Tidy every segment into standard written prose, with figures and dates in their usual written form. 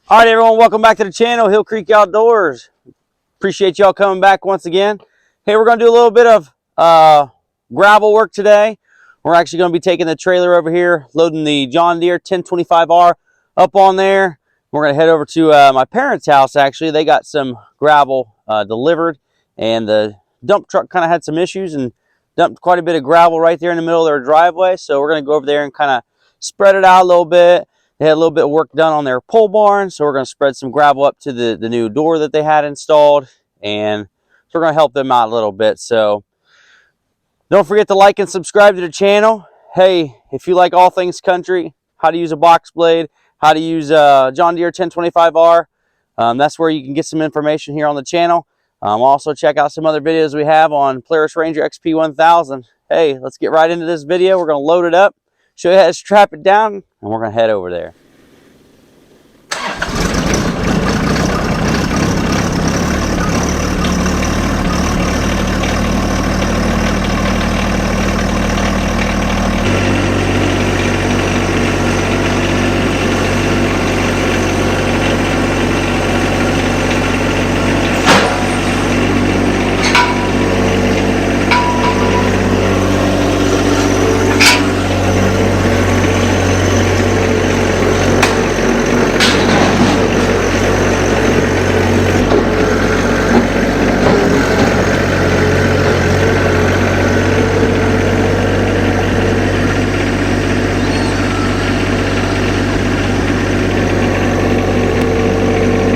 All right, everyone, welcome back to the channel, Hillcreek Outdoors. Appreciate y'all coming back once again. Hey, we're going to do a little bit of gravel work today. We're actually going to be taking the trailer over here, loading the John Deere 1025R up on there. We're going to head over to my parents' house, actually. They got some gravel delivered, and the dump truck kind of had some issues and dumped quite a bit of gravel right there in the middle of their driveway. So we're going to go over there and kind of spread it out a little bit. They had a little bit of work done on their pole barn, so we're going to spread some gravel up to the new door that they had installed, and so we're going to help them out a little bit. So don't forget to like and subscribe to the channel. Hey, if you like all things country, how to use a box blade, how to use John Deere 1025R, that's where you can get some information here on the channel. Also check out some other videos we have on Polaris Ranger XP 1000. Hey, let's get right into this video. We're going to load it up, show you how to strap it down, and we're going to head over there.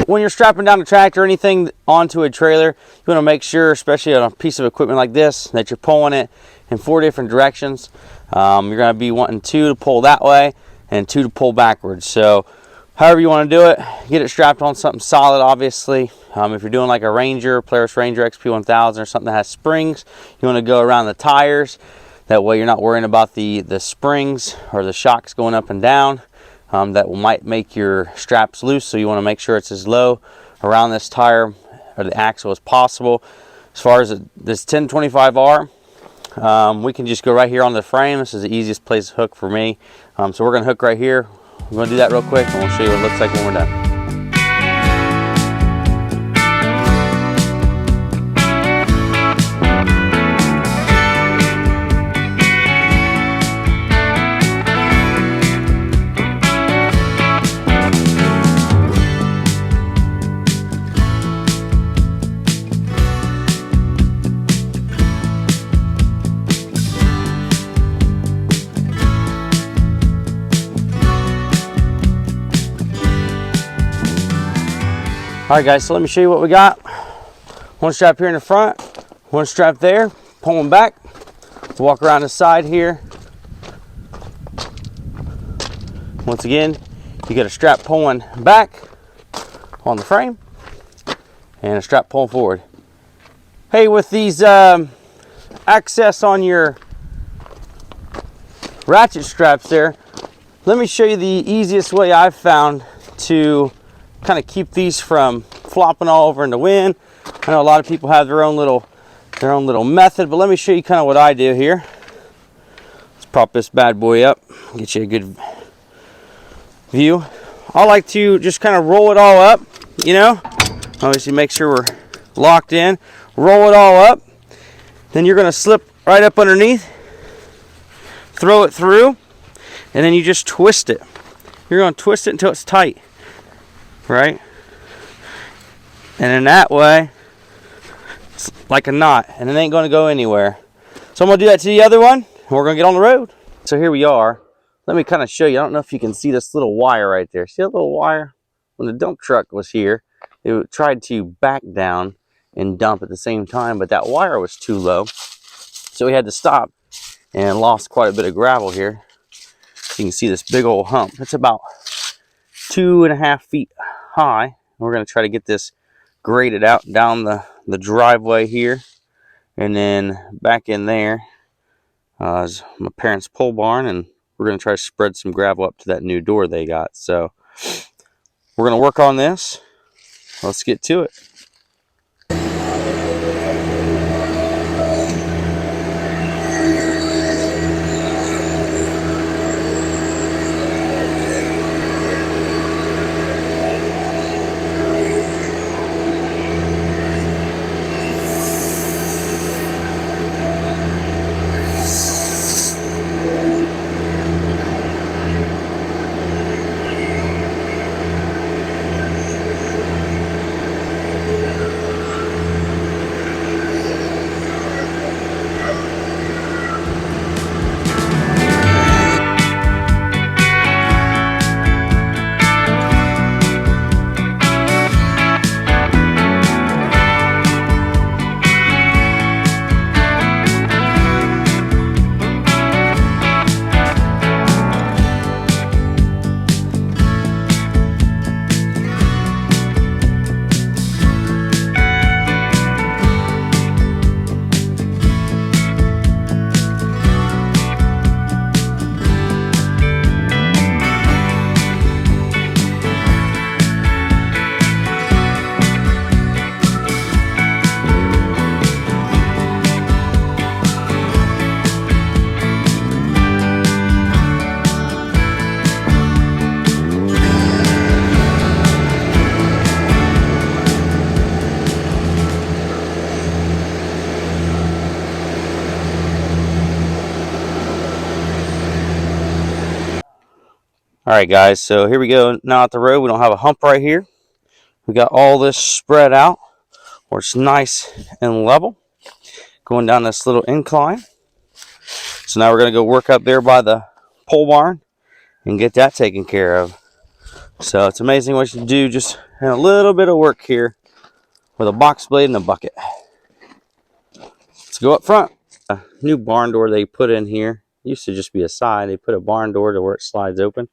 When you're strapping down a tractor or anything onto a trailer, you want to make sure, especially on a piece of equipment like this, that you're pulling it in 4 different directions. You're going to be wanting 2 to pull that way and 2 to pull backwards. So however you want to do it, get it strapped on something solid, obviously. If you're doing like a Ranger, Polaris Ranger XP 1000 or something that has springs, you want to go around the tires. That way you're not worrying about the springs or the shocks going up and down. That might make your straps loose, so you want to make sure it's as low around this tire or the axle as possible. As far as this 1025R, we can just go right here on the frame. This is the easiest place to hook for me. So we're going to hook right here. We're going to do that real quick, and we'll show you what it looks like when we're done. All right, guys, so let me show you what we got. One strap here in the front, one strap there, pull them back. Walk around the side here. Once again, you get a strap pulling back on the frame and a strap pulling forward. Hey, with these access on your ratchet straps there, let me show you the easiest way I've found to kind of keep these from flopping all over in the wind. I know a lot of people have their own little method, but let me show you kind of what I do here. Let's prop this bad boy up, get you a good view. I like to just kind of roll it all up, you know, obviously make sure we're locked in, roll it all up, then you're going to slip right up underneath, throw it through, and then you just twist it. You're going to twist it until it's tight. Right? And in that way, it's like a knot, and it ain't going to go anywhere. So I'm going to do that to the other one, and we're going to get on the road. So here we are. Let me kind of show you. I don't know if you can see this little wire right there. See that little wire? When the dump truck was here, it tried to back down and dump at the same time, but that wire was too low. So we had to stop and lost quite a bit of gravel here. You can see this big old hump. It's about 2.5 feet high. We're going to try to get this graded out down the driveway here, and then back in there is my parents' pole barn, and we're going to try to spread some gravel up to that new door they got. So we're going to work on this. Let's get to it. All right, guys, so here we go now at the road. We don't have a hump right here. We got all this spread out where it's nice and level, going down this little incline. So now we're going to go work up there by the pole barn and get that taken care of. So it's amazing what you do just in a little bit of work here with a box blade and a bucket. Let's go up front. A new barn door they put in here. It used to just be a side. They put a barn door to where it slides open.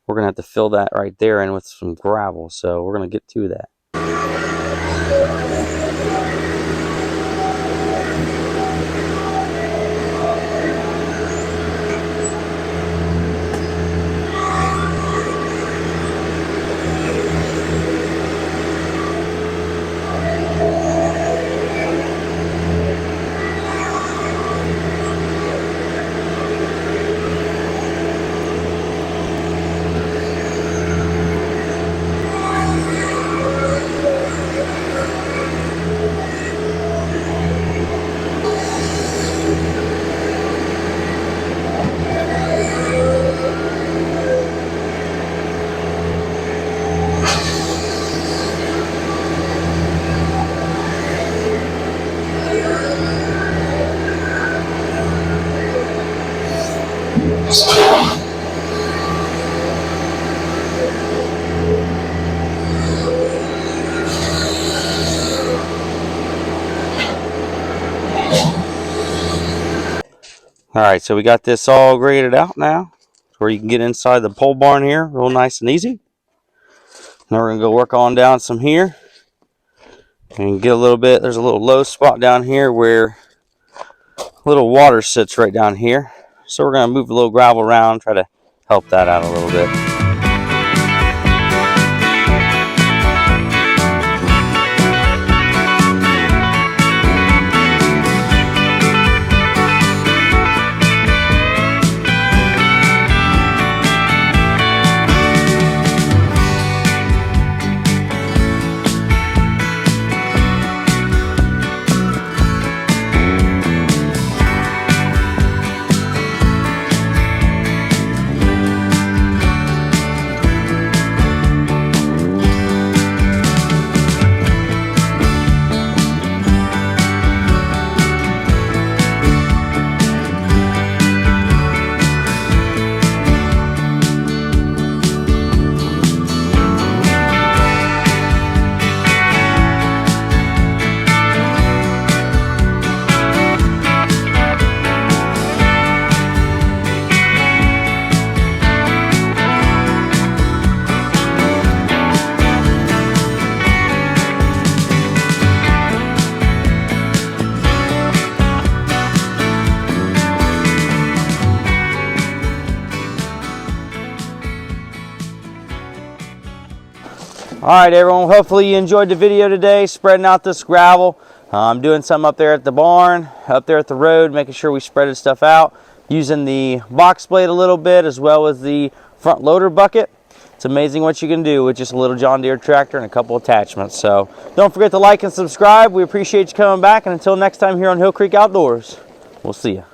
We're going to have to fill that right there in with some gravel. So we're going to get to that. All right, so we got this all graded out now, where you can get inside the pole barn here, real nice and easy. Now we're gonna go work on down some here, and get a little bit. There's a little low spot down here where a little water sits right down here. So we're gonna move a little gravel around, try to help that out a little bit. All right, everyone, hopefully you enjoyed the video today, spreading out this gravel. I'm doing some up there at the barn, up there at the road, making sure we spread this stuff out, using the box blade a little bit, as well as the front loader bucket. It's amazing what you can do with just a little John Deere tractor and a couple attachments. So don't forget to like and subscribe. We appreciate you coming back, and until next time here on Hillcreek Outdoors, we'll see you.